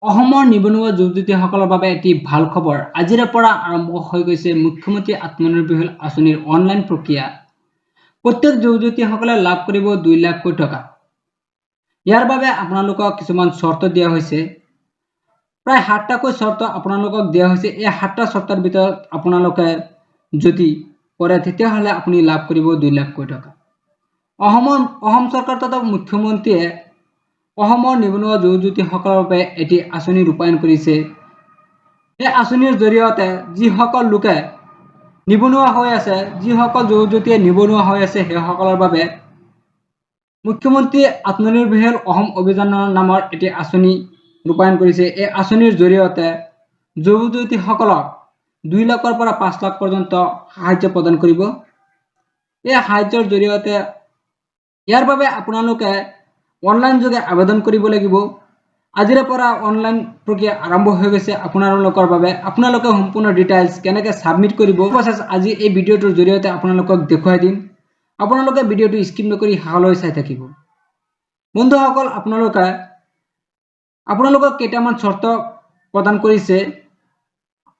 অসমৰ নিবনুৱা যুৱক-যুৱতীসকলৰ বাবে এটি ভাল খবৰ। আজিৰে পৰা আৰম্ভ হৈ গৈছে মুখ্যমন্ত্ৰী আত্মনিৰ্ভৰ আঁচনিৰ অনলাইন প্ৰক্ৰিয়া। প্ৰত্যেক যুৱক-যুৱতীসকলে লাভ কৰিব 2 লাখকৈ টকা। ইয়াৰ বাবে আপোনালোকক কিছুমান চৰ্ত দিয়া হৈছে। প্ৰায় 7টাকৈ চৰ্ত আপোনালোকক দিয়া হৈছে। এই 7টা চৰ্তৰ ভিতৰত আপোনালোকে যদি কৰে তেতিয়াহ'লে আপুনি লাভ কৰিব 2 লাখকৈ টকা। অসম চৰকাৰ তথা মুখ্যমন্ত্ৰীয়ে অসমৰ নিবনুৱা যুৱক-যুৱতীসকলৰ বাবে এটি আঁচনি ৰূপায়ণ কৰিছে। এই আঁচনিৰ জৰিয়তে যিসকল লোকে নিবনুৱা হৈ আছে, যিসকল যুৱক-যুৱতীয়ে নিবনুৱা হৈ আছে, সেইসকলৰ বাবে মুখ্যমন্ত্ৰী আত্মনিৰ্ভৰ অসম অভিযানৰ নামৰ এটি আঁচনি ৰূপায়ণ কৰিছে। এই আঁচনিৰ জৰিয়তে যুৱক-যুৱতীসকলক 2 লাখৰ পৰা 5 লাখ পৰ্যন্ত সাহায্য প্ৰদান কৰিব। এই সাহায্যৰ জৰিয়তে ইয়াৰ বাবে আপোনালোকে অনলাইন যোগে আবেদন কৰিব লাগিব। আজিৰে পৰা অনলাইন প্ৰক্ৰিয়া আৰম্ভ হৈ গৈছে আপোনালোকৰ বাবে। আপোনালোকে সম্পূৰ্ণ ডিটেইলছ কেনেকৈ সাবমিট কৰিব প্ৰচেছ আজি এই ভিডিঅ'টোৰ জৰিয়তে আপোনালোকক দেখুৱাই দিম। আপোনালোকে ভিডিঅ'টো স্কিপ নকৰি শেষলৈ চাই থাকিব। বন্ধুসকল, আপোনালোকক কেইটামান চৰ্ত প্ৰদান কৰিছে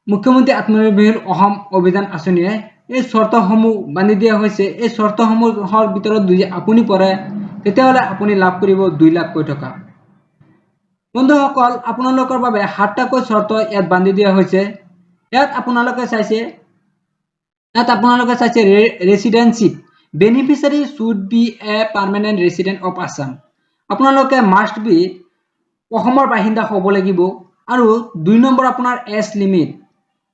মুখ্যমন্ত্ৰী আত্মনিৰ্ভৰ অসম অভিযান আঁচনিয়ে। এই চৰ্তসমূহ বান্ধি দিয়া হৈছে। এই চৰ্তসমূহৰ ভিতৰত যদি আপুনি পৰে তেতিয়াহ'লে আপুনি লাভ কৰিব 2 লাখকৈ টকা। বন্ধুসকল, আপোনালোকৰ বাবে 7টাকৈ চৰ্ত ইয়াত বান্ধি দিয়া হৈছে। ইয়াত আপোনালোকে চাইছে residentship beneficiary should be a permanent resident of Assam. আপোনালোকে মাষ্ট বি অসমৰ বাসিন্দা হ'ব লাগিব। আৰু 2 নম্বৰ আপোনাৰ এজ লিমিট,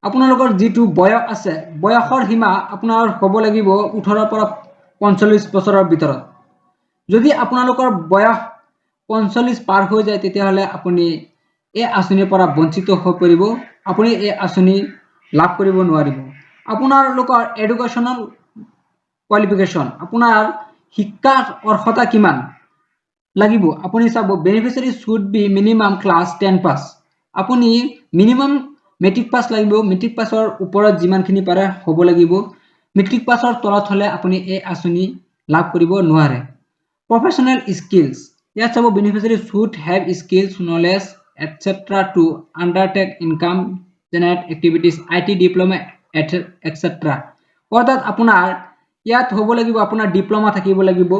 আপোনালোকৰ যিটো বয়স আছে, বয়সৰ সীমা আপোনাৰ হ'ব লাগিব 18 পৰা 45 বছৰৰ ভিতৰত। যদি আপোনালোকৰ বয়স 45 পাৰ হৈ যায় তেতিয়াহ'লে আপুনি এই আঁচনিৰ পৰা বঞ্চিত হৈ পৰিব। আপুনি এই আঁচনি লাভ কৰিব নোৱাৰিব। আপোনালোকৰ এডুকেশ্যনেল কোৱালিফিকেশ্যন, আপোনাৰ শিক্ষাৰ অৰ্হতা কিমান লাগিব আপুনি চাব। Beneficiary should B minimum class 10 পাছ। আপুনি মিনিমাম মেট্ৰিক পাছ লাগিব। মেট্ৰিক পাছৰ ওপৰত যিমানখিনি পাৰে হ'ব লাগিব। মেট্ৰিক পাছৰ তলত হ'লে আপুনি এই আঁচনি লাভ কৰিব নোৱাৰে। প্ৰফেশ্যনেল স্কিলছ, ইয়াত চাব beneficiary should have skills knowledge etcetera to undertake income generate activities IT diploma etcetera. অৰ্থাৎ আপোনাৰ ইয়াত হ'ব লাগিব আপোনাৰ ডিপ্ল'মা থাকিব লাগিব।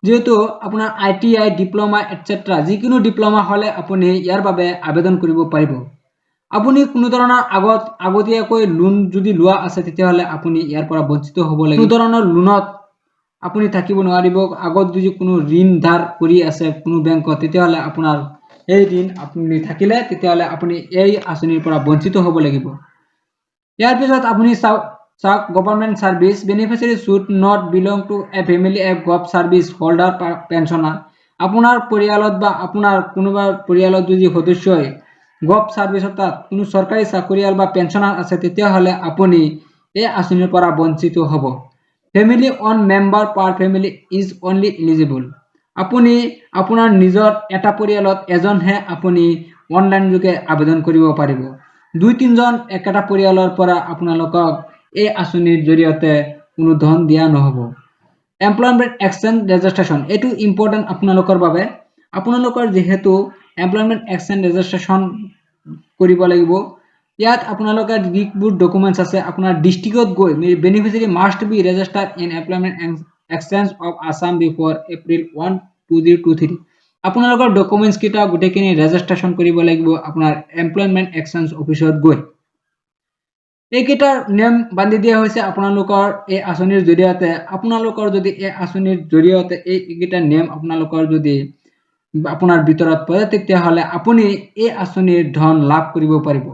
যেহেতু আপোনাৰ ITI ডিপ্ল'মা এটচেট্ৰা যিকোনো ডিপ্ল'মা হ'লে আপুনি ইয়াৰ বাবে আবেদন কৰিব পাৰিব। আপুনি কোনো ধৰণৰ আগতীয়াকৈ লোন যদি লোৱা আছে তেতিয়াহ'লে আপুনি ইয়াৰ পৰা বঞ্চিত হ'ব লাগিব। কোনো ধৰণৰ লোনত আপুনি থাকিব নোৱাৰিব। আগত যদি কোনো ঋণ ধাৰ কৰি আছে কোনো বেংকত তেতিয়াহ'লে আপোনাৰ এই ঋণ আপুনি থাকিলে তেতিয়াহ'লে আপুনি এই আঁচনিৰ পৰা বঞ্চিত হ'ব লাগিব। ইয়াৰ পিছত আপুনি চাওক government service, beneficiary should not belong to a family A gov service holder pensioner. আপোনাৰ পৰিয়ালত বা আপোনাৰ কোনোবা পৰিয়ালত যদি সদস্যই গভ চাৰ্ভিচ অৰ্থাৎ কোনো চৰকাৰী চাকৰিয়াল বা পেঞ্চনাৰ আছে তেতিয়াহ'লে আপুনি এই আঁচনিৰ পৰা বঞ্চিত হ'ব। Family on member per family is only eligible. আপুনি আপোনাৰ নিজৰ এটা পৰিয়ালত এজনহে আপুনি অনলাইন যোগে আবেদন কৰিব পাৰিব। 2-3 জন একেটা পৰিয়ালৰ পৰা আপোনালোকক এই আঁচনিৰ জৰিয়তে কোনো ধন দিয়া নহ'ব। এমপ্লয়মেণ্ট এক্সচেঞ্জ ৰেজিষ্ট্ৰেশ্যন, এইটো ইম্পৰ্টেণ্ট আপোনালোকৰ বাবে। আপোনালোকৰ যিহেতু এমপ্লয়মেণ্ট এক্সচেঞ্জ ৰেজিষ্ট্ৰেশ্যন কৰিব লাগিব। ইয়াত আপোনালোকে যিবোৰ ডকুমেণ্টছ আছে আপোনাৰ ডিষ্ট্ৰিক্টত গৈ beneficiary must B registered in employment exchange of Assam before April 1, 2023। আপোনালোকৰ ডকুমেণ্টছ কেইটা গোটেইখিনি ৰেজিষ্ট্ৰেশ্যন কৰিব লাগিব আপোনাৰ এমপ্লয়মেণ্ট এক্সচেঞ্জ অফিচত গৈ। এইকেইটাৰ নিয়ম বান্ধি দিয়া হৈছে আপোনালোকৰ এই আঁচনিৰ জৰিয়তে। আপোনালোকৰ যদি এই আঁচনিৰ জৰিয়তে এইকেইটা নিয়ম আপোনালোকৰ যদি আপোনাৰ ভিতৰত পৰে তেতিয়াহ'লে আপুনি এই আঁচনিৰ ধন লাভ কৰিব পাৰিব।